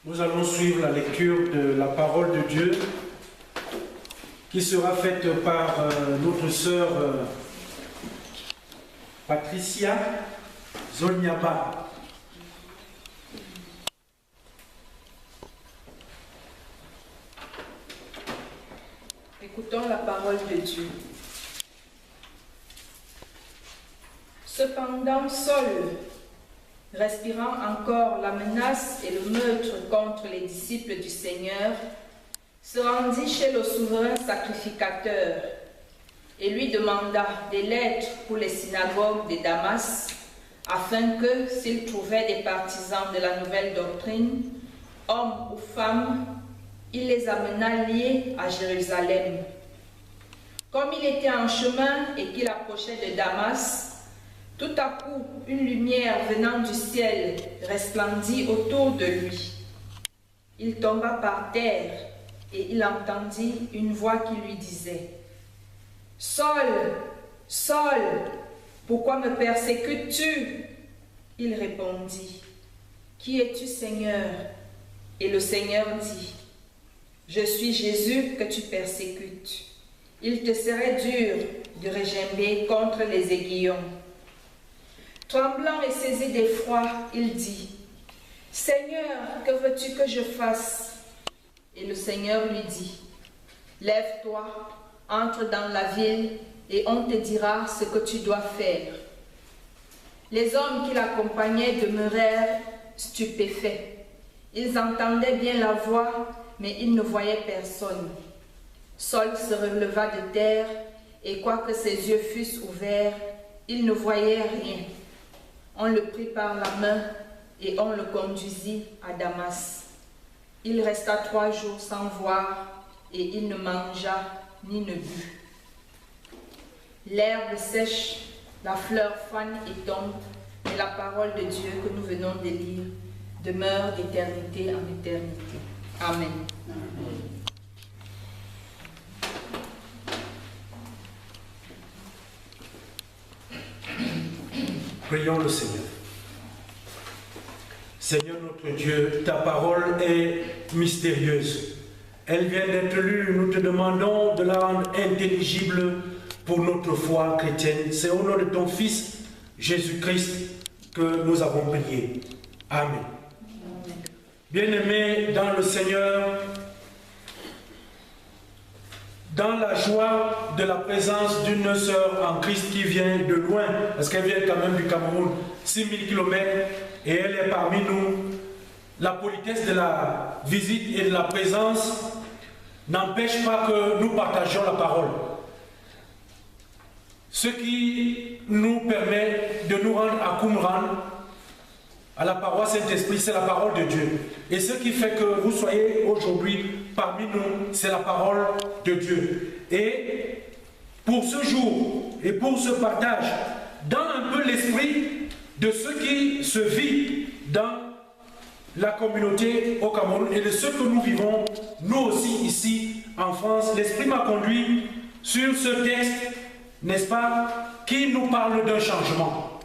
Nous allons suivre la lecture de la parole de Dieu qui sera faite par notre sœur Patricia Zonyaba. Écoutons la parole de Dieu. Cependant, Saul, respirant encore la menace et le meurtre contre les disciples du Seigneur, se rendit chez le souverain sacrificateur et lui demanda des lettres pour les synagogues de Damas, afin que, s'il trouvait des partisans de la nouvelle doctrine, hommes ou femmes, il les amena liés à Jérusalem. Comme il était en chemin et qu'il approchait de Damas, tout à coup, une lumière venant du ciel resplendit autour de lui. Il tomba par terre et il entendit une voix qui lui disait « Saul, Saul, pourquoi me persécutes-tu » Il répondit « Qui es-tu, Seigneur » Et le Seigneur dit « Je suis Jésus que tu persécutes. Il te serait dur de regimber contre les aiguillons. » Tremblant et saisi d'effroi, il dit « Seigneur, que veux-tu que je fasse » Et le Seigneur lui dit « Lève-toi, entre dans la ville, et on te dira ce que tu dois faire. » Les hommes qui l'accompagnaient demeurèrent stupéfaits. Ils entendaient bien la voix, mais ils ne voyaient personne. Saul se releva de terre, et quoique ses yeux fussent ouverts, il ne voyait rien. On le prit par la main et on le conduisit à Damas. Il resta 3 jours sans voir et il ne mangea ni ne but. L'herbe sèche, la fleur fane et tombe, mais la parole de Dieu que nous venons de lire demeure d'éternité en éternité. Amen. Prions le Seigneur. Seigneur notre Dieu, ta parole est mystérieuse. Elle vient d'être lue. Nous te demandons de la rendre intelligible pour notre foi chrétienne. C'est au nom de ton Fils, Jésus-Christ, que nous avons prié. Amen. Bien-aimés dans le Seigneur, dans la joie de la présence d'une sœur en Christ qui vient de loin, parce qu'elle vient quand même du Cameroun, 6000 km, et elle est parmi nous, la politesse de la visite et de la présence n'empêche pas que nous partagions la parole. Ce qui nous permet de nous rendre à Qumran, à la paroisse Saint-Esprit, c'est la parole de Dieu. Et ce qui fait que vous soyez aujourd'hui parmi nous, c'est la parole de Dieu. Et pour ce jour et pour ce partage, dans un peu l'esprit de ce qui se vit dans la communauté au Cameroun et de ce que nous vivons, nous aussi ici en France, l'esprit m'a conduit sur ce texte, n'est-ce pas, qui nous parle d'un changement.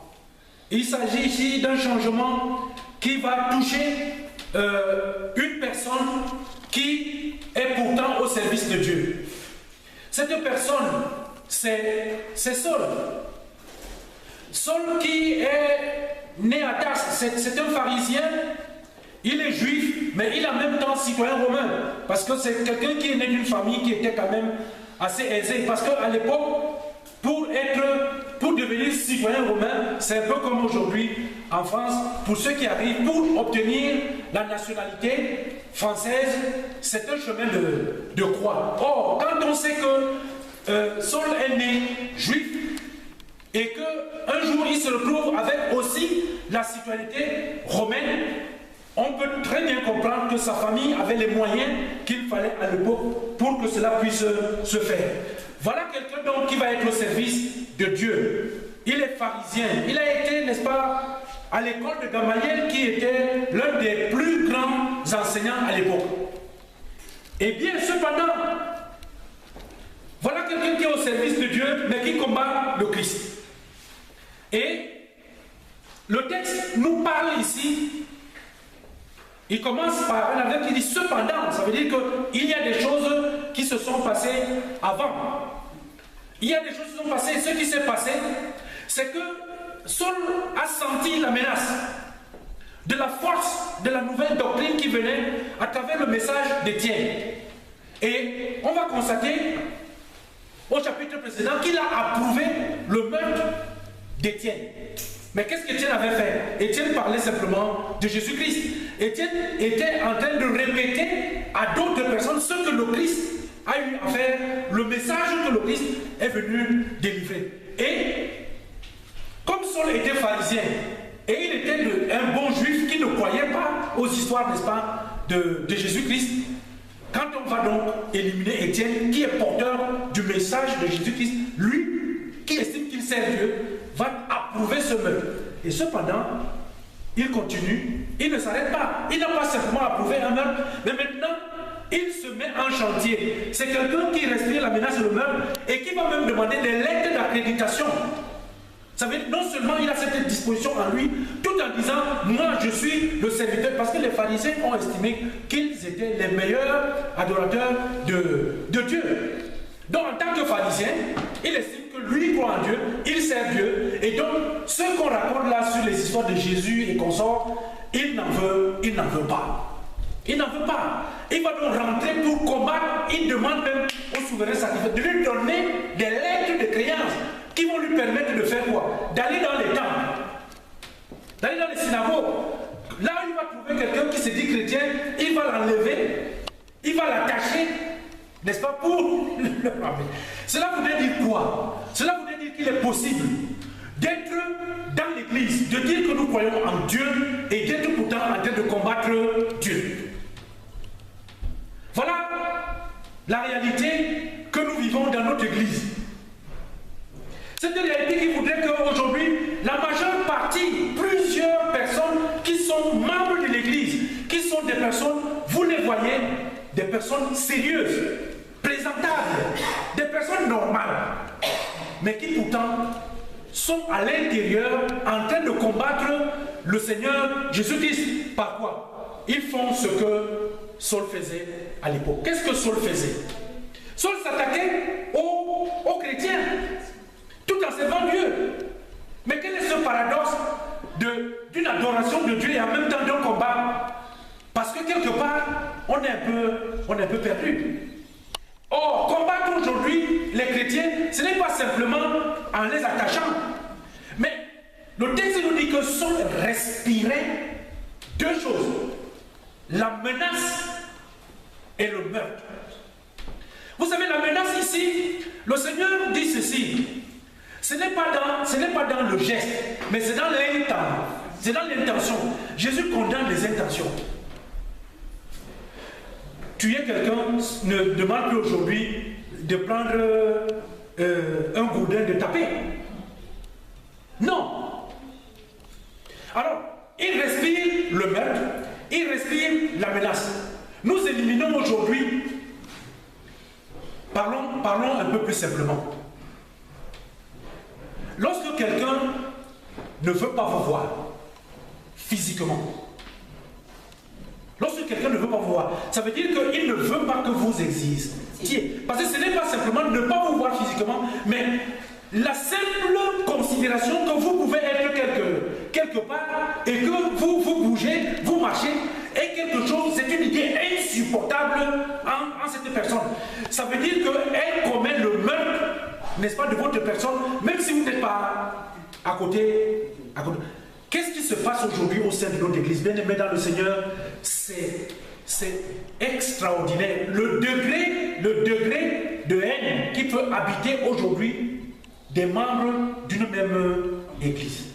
Il s'agit ici d'un changement qui va toucher une personne qui est pourtant au service de Dieu. Cette personne, c'est Saul. Saul qui est né à Tarse, c'est un pharisien, il est juif, mais il est en même temps citoyen romain, parce que c'est quelqu'un qui est né d'une famille qui était quand même assez aisée, parce qu'à l'époque, pour devenir citoyen romain, c'est un peu comme aujourd'hui en France, pour ceux qui arrivent, pour obtenir la nationalité française, c'est un chemin de croix. Or, quand on sait que Saul est né juif, et qu'un jour il se retrouve avec aussi la citoyenneté romaine, on peut très bien comprendre que sa famille avait les moyens qu'il fallait à l'époque pour que cela puisse se faire. Voilà quelqu'un donc qui va être au service de Dieu. Il est pharisien. Il a été, n'est-ce pas, à l'école de Gamaliel qui était l'un des plus grands enseignants à l'époque. Et bien cependant, voilà quelqu'un qui est au service de Dieu mais qui combat le Christ. Et le texte nous parle ici Il commence par un avertissement qui dit cependant, ça veut dire qu'il y a des choses qui se sont passées avant. Il y a des choses qui se sont passées, et ce qui s'est passé, c'est que Saul a senti la menace de la force de la nouvelle doctrine qui venait à travers le message d'Étienne. Et on va constater au chapitre précédent qu'il a approuvé le meurtre d'Étienne. Mais qu'est-ce qu'Étienne avait fait? Étienne parlait simplement de Jésus-Christ. Étienne était en train de répéter à d'autres personnes ce que le Christ a eu à faire, le message que le Christ est venu délivrer. Et comme Saul était pharisien, et il était un bon juif qui ne croyait pas aux histoires, n'est-ce pas, de Jésus-Christ, quand on va donc éliminer Étienne, qui est porteur du message de Jésus-Christ, lui, qui estime qu'il sert Dieu, va approuver ce meurtre. Et cependant, il continue, il ne s'arrête pas. Il n'a pas simplement approuvé un meurtre, mais maintenant, il se met en chantier. C'est quelqu'un qui respire la menace de meurtre et qui va même demander des lettres d'accréditation. Ça veut dire non seulement il a cette disposition en lui, tout en disant moi je suis le serviteur, parce que les pharisiens ont estimé qu'ils étaient les meilleurs adorateurs de Dieu. Donc en tant que pharisien, il estime que lui croit en Dieu, il sert Dieu, et donc ce qu'on raconte là sur les histoires de Jésus et consorts, il n'en veut pas. Il n'en veut pas. Il va donc rentrer pour combattre. Il demande même au souverain sacrificateur de lui donner des lettres de créance qui vont lui permettre de faire quoi? D'aller dans les temples, d'aller dans les synagogues. Là, il va trouver quelqu'un qui se dit chrétien, il va l'enlever, il va l'attacher, n'est-ce pas, pour le ramener. Cela voudrait dire quoi? Cela voudrait dire qu'il est possible d'être dans l'église, de dire que nous croyons en Dieu et d'être pourtant en train de combattre Dieu. Voilà la réalité que nous vivons dans notre église. C'est une réalité qui voudrait qu'aujourd'hui, la majeure partie, plusieurs personnes qui sont membres de l'église, qui sont des personnes, vous les voyez, des personnes sérieuses, présentables, des personnes normales, mais qui pourtant sont à l'intérieur en train de combattre le Seigneur Jésus-Christ. Par quoi? Ils font ce que Saul faisait à l'époque. Qu'est-ce que Saul faisait? Saul s'attaquait aux chrétiens, tout en servant Dieu. Mais quel est ce paradoxe d'une adoration de Dieu et en même temps d'un combat? Parce que quelque part, on est un peu perdu. Or, combattre aujourd'hui les chrétiens, ce n'est pas simplement en les attachant. Mais le texte nous dit que Saul respirait deux choses: la menace et le meurtre. Vous savez, la menace ici, le Seigneur dit ceci: ce n'est pas dans le geste, mais c'est dans l'intention. C'est dans l'intention. Jésus condamne les intentions. Tuer quelqu'un ne demande plus aujourd'hui de prendre un gourdin de taper. Non. Alors, il respire le meurtre, il respire la menace. Nous éliminons aujourd'hui, parlons un peu plus simplement. Lorsque quelqu'un ne veut pas vous voir physiquement, lorsque quelqu'un ne veut pas vous voir, ça veut dire qu'il ne veut pas que vous existiez. Parce que ce n'est pas simplement ne pas vous voir physiquement, mais la simple considération que vous pouvez être quelque part et que vous bougez, vous marchez, est quelque chose, c'est une idée insupportable en cette personne. Ça veut dire qu'elle commet le meurtre, n'est-ce pas, de votre personne, même si vous n'êtes pas à côté. Qu'est-ce qui se passe aujourd'hui au sein de notre église? Bien aimé dans le Seigneur, c'est extraordinaire. Le degré de haine qui peut habiter aujourd'hui des membres d'une même église.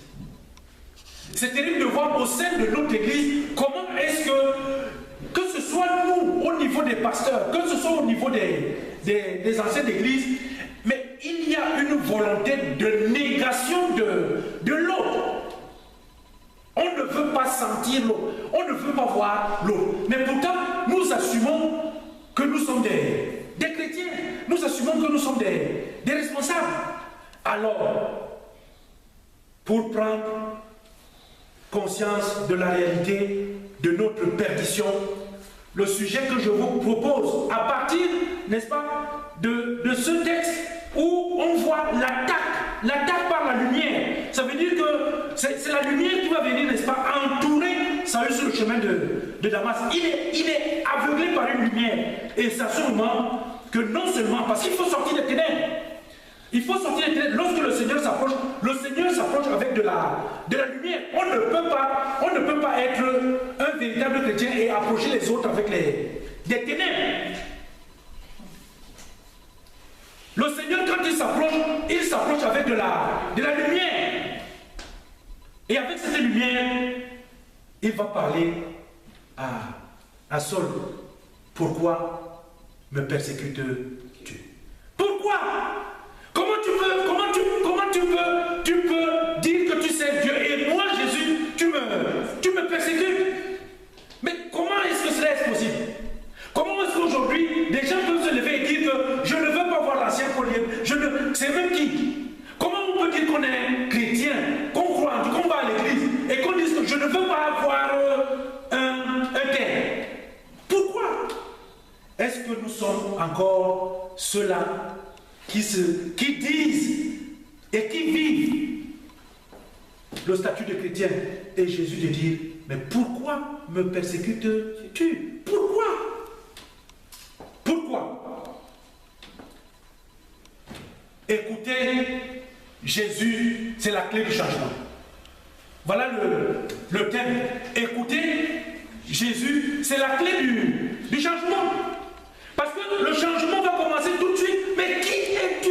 C'est terrible de voir au sein de notre église comment est-ce que ce soit nous, au niveau des pasteurs, que ce soit au niveau des anciens d'église, mais il y a une volonté de négation de l'autre. On ne veut pas sentir l'autre, on ne veut pas voir l'autre. Mais pourtant, nous assumons que nous sommes des chrétiens, nous assumons que nous sommes des responsables. Alors, pour prendre conscience de la réalité de notre perdition. Le sujet que je vous propose, à partir, n'est-ce pas, de ce texte où on voit l'attaque par la lumière. Ça veut dire que c'est la lumière qui va venir, n'est-ce pas, entourer Saül sur le chemin de Damas. Il est aveuglé par une lumière. Et c'est à ce moment que non seulement, parce qu'il faut sortir des ténèbres, il faut sortir des ténèbres. Lorsque le Seigneur s'approche avec de la lumière. On ne peut pas être un véritable chrétien et approcher les autres avec des ténèbres. Le Seigneur, quand il s'approche avec de la lumière. Et avec cette lumière, il va parler à Saul. Pourquoi me persécutes-tu? Pourquoi? Comment tu peux dire que tu sais Dieu et moi, Jésus, tu me persécutes? Mais comment est-ce que cela est possible? Comment est-ce qu'aujourd'hui, des gens peuvent se lever et dire que je ne veux pas voir l'ancien collier? C'est même qui? Comment on peut dire qu'on est chrétien, qu'on croit, qu'on va à l'église et qu'on dise que je ne veux pas avoir un tel? Pourquoi? Est-ce que nous sommes encore ceux-là qui disent et qui vivent le statut de chrétien et Jésus de dire, mais pourquoi me persécutes-tu? Pourquoi? Pourquoi? Écoutez, Jésus, c'est la clé du changement. Voilà le thème. Écoutez, Jésus, c'est la clé du changement. Parce que le changement va commencer tout de suite. Mais qui es-tu?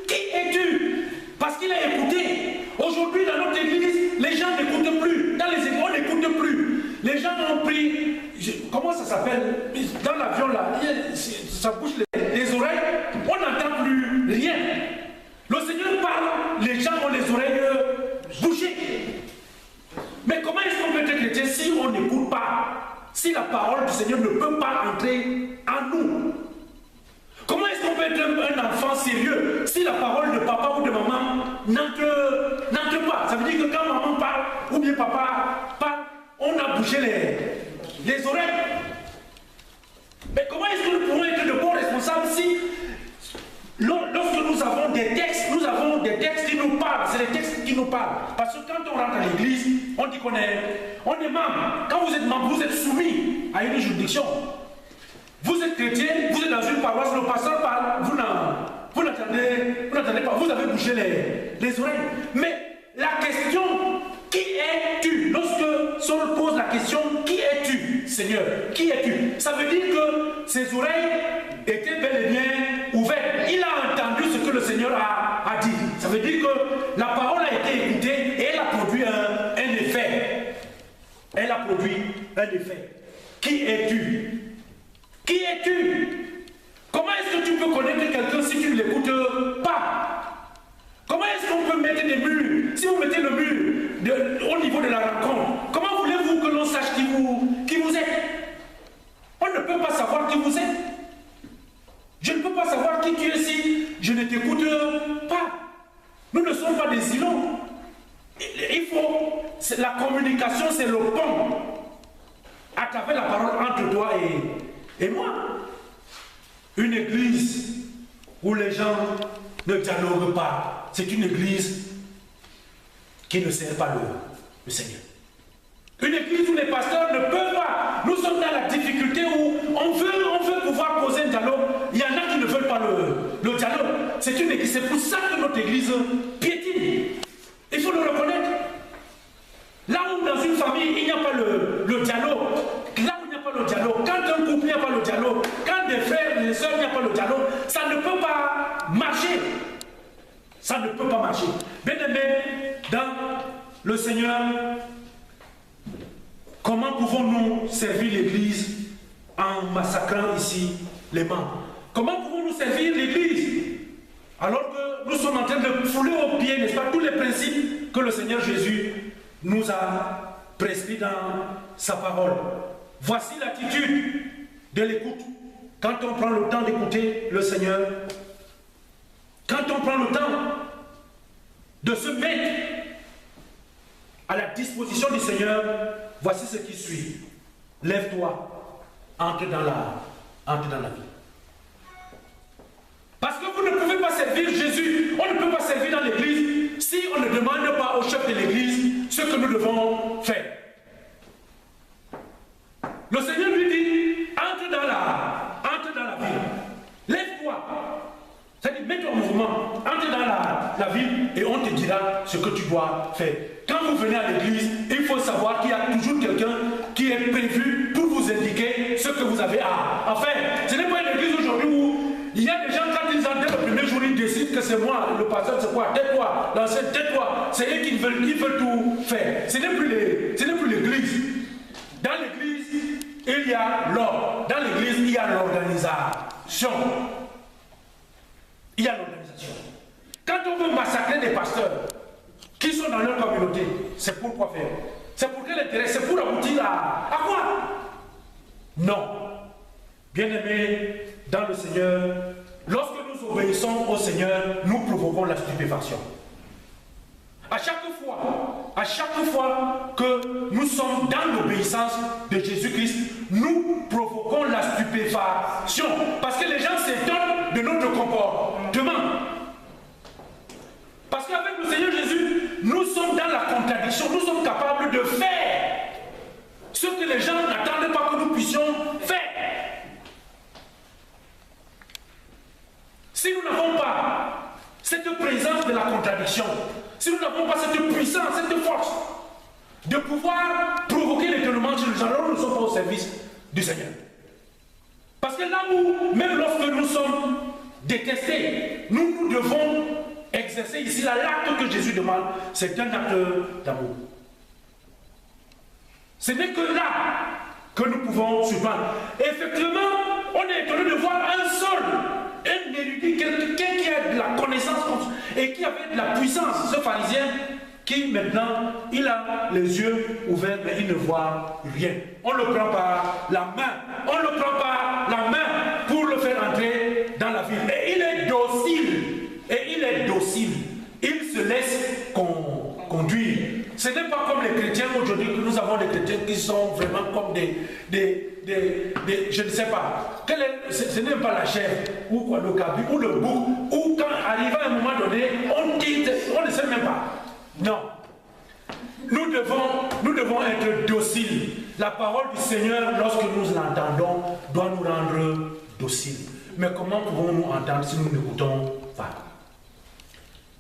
Qui es-tu? Parce qu'il a écouté. Aujourd'hui, dans notre église, les gens n'écoutent plus. Dans les églises, on n'écoute plus. Les gens ont pris, comment ça s'appelle? Dans l'avion là, ça bouge les oreilles. On n'entend plus rien. Le Seigneur parle, les gens ont les oreilles bougées. Mais comment est-ce qu'on peut être chrétien si on n'écoute pas? Si la parole du Seigneur ne peut pas entrer en nous? Comment est-ce qu'on peut être un enfant sérieux si la parole de papa ou de maman n'entre pas? Ça veut dire que quand maman parle ou bien papa parle, on a bougé les oreilles. Mais comment est-ce que nous pouvons être de bons responsables si lorsque nous avons des textes qui nous parlent, c'est les textes qui nous parlent. Parce que quand on rentre à l'église, on dit qu'on est membre. Quand vous êtes membre, vous êtes soumis à une juridiction. Vous êtes chrétien, vous êtes dans une paroisse, le pasteur parle, vous n'entendez pas, vous avez bouché les oreilles. Mais la question, qui es-tu? Lorsque Saul pose la question, qui es-tu, Seigneur? Qui es-tu? Ça veut dire que ses oreilles étaient bel et bien ouvertes. Il a entendu ce que le Seigneur a dit. Ça veut dire que la parole a été écoutée et elle a produit un effet. Elle a produit un effet. Qui es-tu? Qui es-tu? Comment est-ce que tu peux connaître quelqu'un si tu ne l'écoutes pas? Comment est-ce qu'on peut mettre des murs? Si vous mettez le mur au niveau de la rencontre, comment voulez-vous que l'on sache qui vous êtes? On ne peut pas savoir qui vous êtes. Je ne peux pas savoir qui tu es si je ne t'écoute pas. Nous ne sommes pas des îlots. La communication, c'est le pont à travers la parole entre toi et moi. Une église où les gens ne dialoguent pas, c'est une église qui ne sert pas le Seigneur. Une église où les pasteurs ne peuvent pas. Nous sommes dans la difficulté où on veut pouvoir poser un dialogue. Il y en a qui ne veulent pas le dialogue. C'est une église. C'est pour ça que notre église piétine. Il faut le reconnaître. Là où dans une famille il n'y a pas le dialogue, là où il n'y a pas le dialogue, quand un couple il n'y a pas le dialogue, quand des frères et des sœurs il n'y a pas le dialogue, ça ne peut pas marcher. Ça ne peut pas marcher. Bien-aimés, dans le Seigneur, comment pouvons-nous servir l'Église en massacrant ici les membres? Comment pouvons-nous servir l'Église alors que nous sommes en train de fouler aux pieds, n'est-ce pas, tous les principes que le Seigneur Jésus nous a prescrits dans sa parole? Voici l'attitude de l'écoute. Quand on prend le temps d'écouter le Seigneur, quand on prend le temps de se mettre à la disposition du Seigneur, voici ce qui suit. lève-toi, entre dans la vie. Parce que vous ne pouvez pas servir Jésus, on ne peut pas servir dans l'église si on ne demande pas au chef de l'église ce que nous devons faire. Le Seigneur lui dit, entre dans la ville, lève-toi, c'est-à-dire mets-toi en mouvement, entre dans la ville et on te dira ce que tu dois faire. Quand vous venez à l'église, il faut savoir qu'il y a toujours quelqu'un qui est prévu pour vous indiquer ce que vous avez à faire. Ce n'est pas une église aujourd'hui où il y a des gens, quand ils entrent le premier jour, ils décident que c'est moi, le pasteur c'est quoi, tais-toi, l'ancien tais-toi, c'est eux qui veulent tout faire. Ce n'est plus l'église. Dans l'église, il y a l'ordre. Dans l'église, il y a l'organisation. Il y a l'organisation. Quand on veut massacrer des pasteurs qui sont dans leur communauté, c'est pour quoi faire? C'est pour quel intérêt? C'est pour aboutir à quoi? Non. Bien-aimés dans le Seigneur, lorsque nous obéissons au Seigneur, nous provoquons la stupéfaction. À chaque fois que nous sommes dans l'obéissance de Jésus-Christ, nous provoquons la stupéfaction. Parce que les gens s'étonnent de notre comportement. Parce qu'avec le Seigneur Jésus, nous sommes dans la contradiction. Nous sommes capables de faire ce que les gens n'attendent pas que nous puissions faire. Si nous n'avons pas cette présence de la contradiction, si nous n'avons pas cette puissance, cette force de pouvoir provoquer l'étonnement chez les gens, alors nous ne sommes pas au service du Seigneur. Parce que là où, même lorsque nous sommes détestés, nous devons exercer ici l'acte que Jésus demande, c'est un acte d'amour. Ce n'est que là que nous pouvons surprendre. Effectivement, on est étonné de voir un érudit, quelqu'un qui a de la connaissance et qui avait de la puissance, ce pharisien, qui maintenant, il a les yeux ouverts, mais il ne voit rien. On le prend par la main, pour le faire entrer dans la ville. Et il est docile. Il se laisse conduire. Ce n'est pas comme les chrétiens aujourd'hui, que nous avons des chrétiens qui sont vraiment comme je ne sais pas. Ce n'est pas la chair, ou quoi, le cabu, ou le bouc, ou quand arrive à un moment donné, on dit, on ne sait même pas. Non. Nous devons être dociles. La parole du Seigneur, lorsque nous l'entendons, doit nous rendre dociles. Mais comment pouvons-nous entendre si nous n'écoutons pas?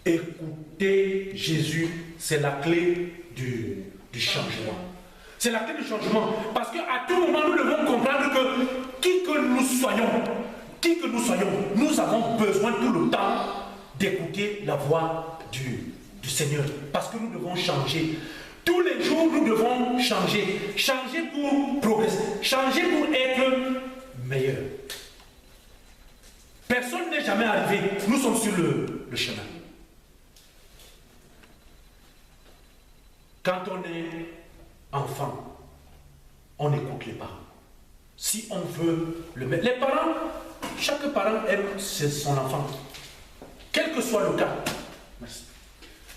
Écouter Jésus, c'est la clé du changement. C'est la clé du changement. Parce qu'à tout moment, nous devons comprendre que qui que nous soyons, nous avons besoin tout le temps d'écouter la voix du Seigneur. Parce que nous devons changer. Tous les jours, nous devons changer. Changer pour progresser. Changer pour être meilleur. Personne n'est jamais arrivé. Nous sommes sur le chemin. Quand on est enfant, on écoute les parents. Si on veut le mettre. Les parents, chaque parent aime son enfant. Quel que soit le cas.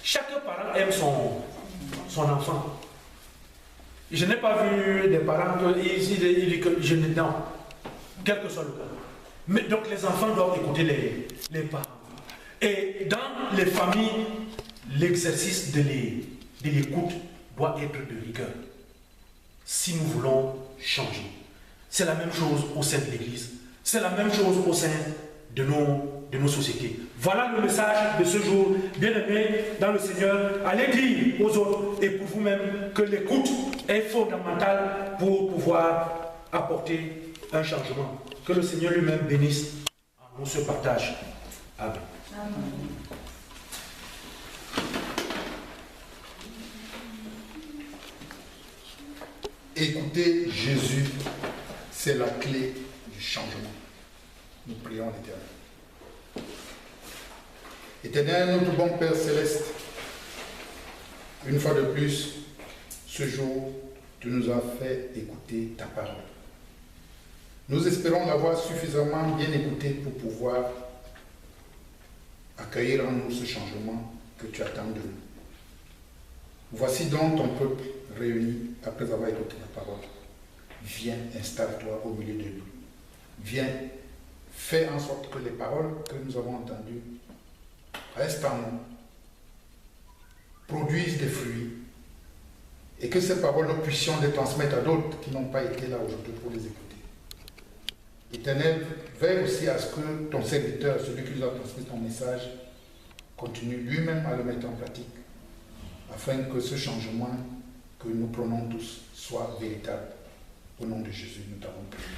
Chaque parent aime son enfant. Je n'ai pas vu des parents qui disent que je n'ai pas. Quel que soit le cas. Mais donc les enfants doivent écouter les parents. Et dans les familles, l'exercice de l'écoute doit être de rigueur. Si nous voulons changer. C'est la même chose au sein de l'Église. C'est la même chose au sein de nos sociétés. Voilà le message de ce jour. Bien-aimés dans le Seigneur, allez dire aux autres et pour vous-même que l'écoute est fondamentale pour pouvoir apporter un changement. Que le Seigneur lui-même bénisse en ce partage. Amen. Amen. Écouter Jésus, c'est la clé du changement. Nous prions l'Éternel. Éternel, notre bon Père Céleste, une fois de plus, ce jour, tu nous as fait écouter ta parole. Nous espérons l'avoir suffisamment bien écouté pour pouvoir accueillir en nous ce changement que tu attends de nous. Voici donc ton peuple réuni après avoir écouté ta parole. viens, installe-toi au milieu de nous. Viens, fais en sorte que les paroles que nous avons entendues restent en nous, produisent des fruits, et que ces paroles, nous puissions les transmettre à d'autres qui n'ont pas été là aujourd'hui pour les écouter. Éternel, veille aussi à ce que ton serviteur, celui qui nous a transmis ton message, continue lui-même à le mettre en pratique, afin que ce changement que nous prenons tous soit véritable. Au nom de Jésus, nous t'avons prié.